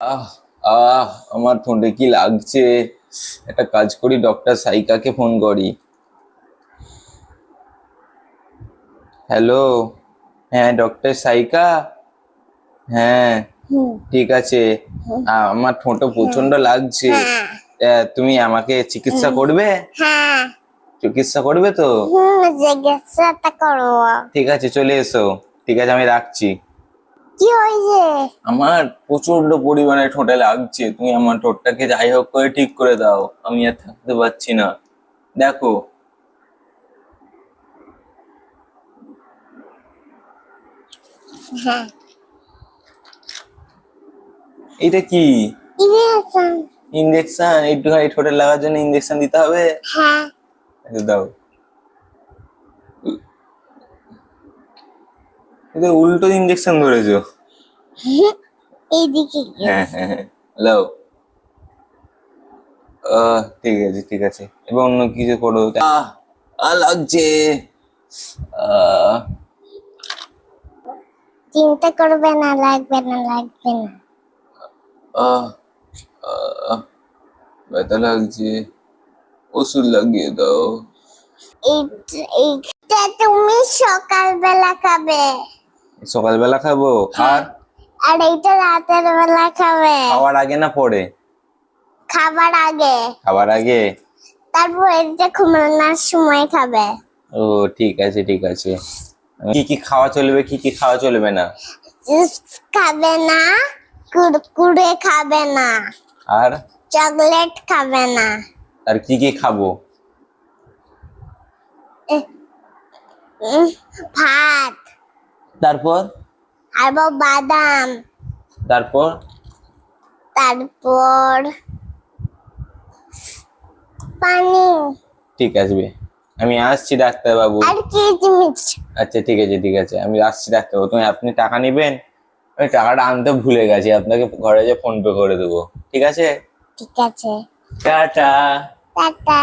আহ আহ আমার ঠোঁটে কি লাগছে। একটা কাজ করি, ডক্টর সাইকাকে ফোন করি। হ্যালো, হ্যাঁ ডক্টর সাইকা। হ্যাঁ, ঠিক আছে। আমার ঠোঁটে প্রচন্ড লাগছে। তুমি আমাকে চিকিৎসা করবে? চিকিৎসা করবে তো? জিজ্ঞাসাটা করবো। ঠিক আছে, চলে এসো। ঠিক আছে, আমি রাখছি। কি হয়েছে? আমার প্রচন্ড পরিমাণে ঠোঁটে লাগছে, তুমি আমার ঠোঁটটাকে যাই হোক করে ঠিক করে দাও, আমি আর থাকতে পারছি না। দেখো, হ্যাঁ, এটা কি? ইঞ্জেকশন। ইঞ্জেকশন? একটুখানি ঠোঁটে লাগার জন্য ইঞ্জেকশন দিতে হবে? হ্যাঁ। একটু দাও। এটা উল্টো ইঞ্জেকশন ধরেছো। এইদিকে হ্যাঁ হ্যাঁ হ্যাঁ, লাও। ঠিক আছে ঠিক আছে, এবার অন্য কিছু করো। লাগছে। আহ চিন্তা করবে না, লাগবে না, লাগবে না। আহ আহ, ব্যথা লাগছে, ওষুধ লাগিয়ে দাও। এইটা তুমি সকালবেলা খাবে। সকালবেলা খাবো? আর আর এইটা রাতের বেলা খাবে। খাওয়ার আগে না পরে? খাবার আগে। খাবার আগে। তারপর এটা ঘুমানোর সময় খাবে। ও ঠিক আছে ঠিক আছে। কি কি খাওয়া চলবে, কি কি খাওয়া চলবে না? চিপস খাবে না, কুরকুরে খাবে না, আর চকলেট খাবে না। আর কি কি খাবো? ভাত, তারপর? আর বাদাম, তারপর? তারপর পানি, ঠিক আসবে, আমি আসছি ডাক্তার বাবু। আর কিচমিচ। আচ্ছা ঠিক আছে ঠিক আছে, আমি আসছি ডাক্তার বাবু। আপনি টাকা নিবেন? আমি টাকাটা আনতে ভুলে গেছি, আপনাকে ঘরে যে ফোন পে করে দেবো। ঠিক আছে, ঠিক আছে। টাটা। টাটা।